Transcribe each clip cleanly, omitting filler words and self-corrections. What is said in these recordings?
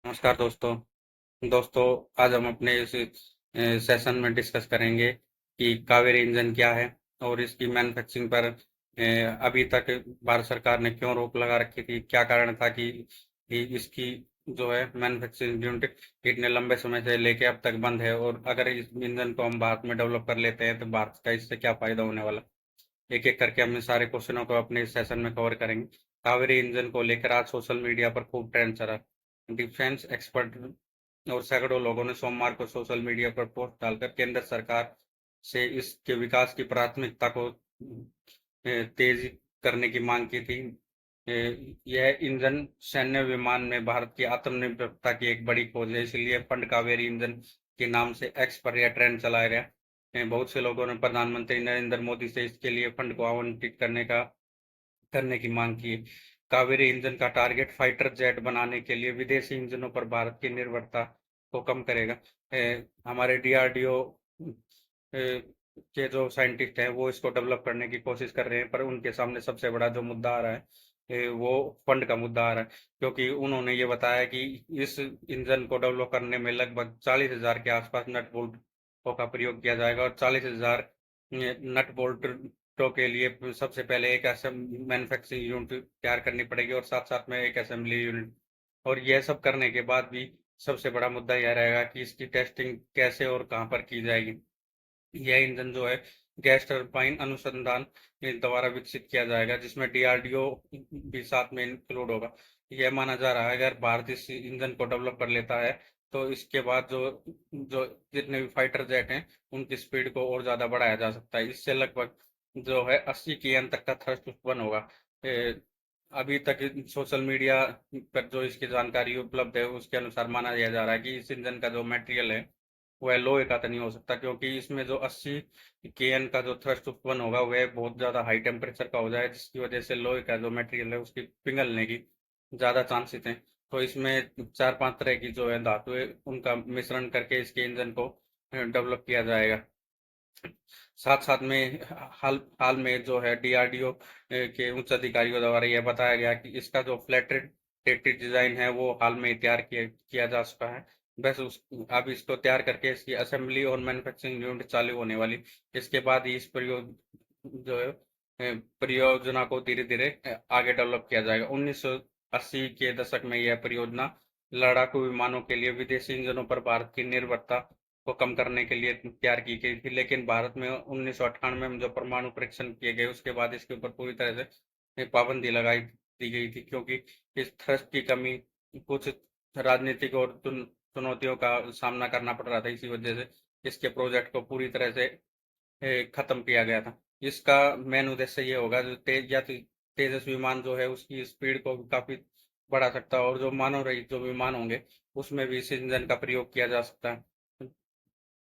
नमस्कार दोस्तों। दोस्तों, आज हम अपने इस सेशन में डिस्कस करेंगे कि कावेरी इंजन क्या है और इसकी मैन्युफैक्चरिंग पर अभी तक भारत सरकार ने क्यों रोक लगा रखी थी। क्या कारण था कि इसकी जो है मैन्युफैक्चरिंग यूनिट इतने लंबे समय से लेके अब तक बंद है, और अगर इस इंजन को हम भारत में डेवलप कर लेते हैं तो भारत का इससे क्या फायदा होने वाला। एक एक करके हम इन सारे क्वेश्चनों को अपने इस सेशन में कवर करेंगे। कावेरी इंजन को लेकर आज सोशल मीडिया पर खूब ट्रेंड चला। डिफेंस एक्सपर्ट और सैकड़ों लोगों ने सोमवार को सोशल मीडिया पर पोस्ट डालकर केंद्र सरकार से इसके विकास की प्राथमिकता को तेज करने की मांग की थी। यह इंजन सैन्य विमान में भारत की आत्मनिर्भरता की एक बड़ी खोज है, इसलिए फंड कावेरी इंजन के नाम से एक्स पर यह ट्रेंड चलाया गया। बहुत से लोगों ने प्रधानमंत्री नरेंद्र मोदी से इसके लिए फंड को आवंटित करने की मांग की। कावेरी इंजन का टारगेट फाइटर जेट बनाने के लिए विदेशी इंजनों पर भारत की निर्भरता को कम करेगा। हमारे डीआरडीओ के जो साइंटिस्ट हैं वो इसको डेवलप करने की कोशिश कर रहे हैं, पर उनके सामने सबसे बड़ा जो मुद्दा आ रहा है वो फंड का मुद्दा आ रहा है, क्योंकि उन्होंने ये बताया कि इस इंजन को डेवलप करने में लगभग 40,000 के आसपास नट बोल्टों का प्रयोग किया जाएगा, और 40,000 नट बोल्टों के लिए सबसे पहले एक मैन्युफैक्चरिंग यूनिट तैयार करनी पड़ेगी और साथ साथ में एक असेंबली यूनिट। और यह सब करने के बाद भी सबसे बड़ा मुद्दा यह रहेगा कि इसकी टेस्टिंग कैसे और कहाँ पर की जाएगी। यह इंजन जो है गैस टरबाइन अनुसंधान द्वारा विकसित किया जाएगा, जिसमें डीआरडीओ भी साथ में इंक्लूड होगा। यह माना जा रहा है अगर भारत इस इंजन को डेवलप कर लेता है तो इसके बाद जो जो जितने भी फाइटर जेट हैं उनकी स्पीड को और ज्यादा बढ़ाया जा सकता है। इससे लगभग जो है 80 km तक का थ्रस्ट उत्पन्न होगा। अभी तक सोशल मीडिया पर जो इसकी जानकारी उपलब्ध है उसके अनुसार माना यह जा रहा है कि इस इंजन का जो मटेरियल है वह लोहे का तो नहीं हो सकता, क्योंकि इसमें जो 80 kN का जो थ्रस्ट उत्पन्न होगा वह बहुत ज़्यादा हाई टेम्परेचर का हो जाए, जिसकी वजह से लोहे का जो मटेरियल है उसकी पिघलने की ज़्यादा चांसेस हैं। तो इसमें चार पांच तरह की जो है धातु है उनका मिश्रण करके इसके इंजन को डेवलप किया जाएगा। साथ साथ में हाल हाल में जो है डीआरडीओ के उच्च अधिकारियों द्वारा यह बताया गया कि इसका जो फ्लैटेड डिजाइन है वो हाल में तैयार किया जा चुका है। बस उस अब इसको तैयार करके इसकी असेंबली और मैन्युफैक्चरिंग यूनिट चालू होने वाली। इसके बाद ही इस जो है परियोजना को धीरे धीरे आगे डेवलप किया जाएगा। 1980 के दशक में यह परियोजना लड़ाकू विमानों के लिए विदेशी इंजनों पर भारत की निर्भरता को कम करने के लिए तैयार की गई थी, लेकिन भारत में 1998 में जो परमाणु परीक्षण किए गए उसके बाद इसके ऊपर पूरी तरह से पाबंदी लगाई दी गई थी, क्योंकि इस थ्रस्ट की कमी कुछ राजनीतिक और चुनौतियों का सामना करना पड़ रहा था। इसी वजह से इसके प्रोजेक्ट को पूरी तरह से खत्म किया गया था। इसका मेन उद्देश्य ये होगा जो तेजस विमान जो है उसकी स्पीड को भी काफी बढ़ा सकता है, और जो मानव रहित जो विमान होंगे उसमें भी इस इंजन का प्रयोग किया जा सकता है।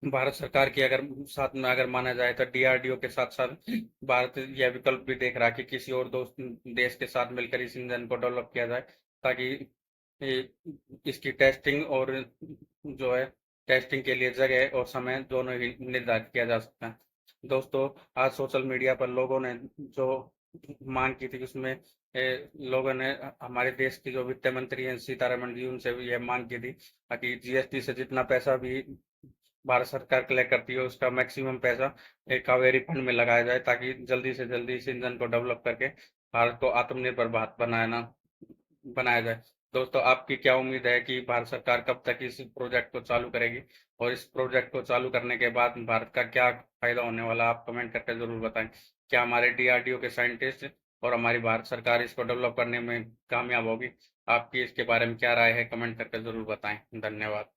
भारत सरकार की अगर साथ में अगर माना जाए तो डीआरडीओ के साथ साथ भारत यह विकल्प भी देख रहा है कि किसी और दोस्त देश के साथ मिलकर इस इंजन को डेवलप किया जाए, ताकि इसकी टेस्टिंग और जो है टेस्टिंग के लिए जगह और समय दोनों ही निर्धारित किया जा सकता है। दोस्तों, आज सोशल मीडिया पर लोगों ने जो मांग की थी उसमें लोगों ने हमारे देश की जो वित्त मंत्री हैं सीतारमण जी उनसे भी यह मांग की थी ताकि जीएसटी से जितना पैसा भी भारत सरकार कलेक्ट करती है उसका मैक्सिमम पैसा एक कावेरी फंड में लगाया जाए, ताकि जल्दी से जल्दी इस इंजन को डेवलप करके भारत को आत्मनिर्भर भारत बनाया जाए। दोस्तों, आपकी क्या उम्मीद है कि भारत सरकार कब तक इस प्रोजेक्ट को चालू करेगी, और इस प्रोजेक्ट को चालू करने के बाद भारत का क्या फायदा होने वाला, आप कमेंट करके जरूर बताएं। क्या हमारे डीआरडीओ के साइंटिस्ट और हमारी भारत सरकार इसको डेवलप करने में कामयाब होगी? आपकी इसके बारे में क्या राय है, कमेंट करके जरूर बताएं। धन्यवाद।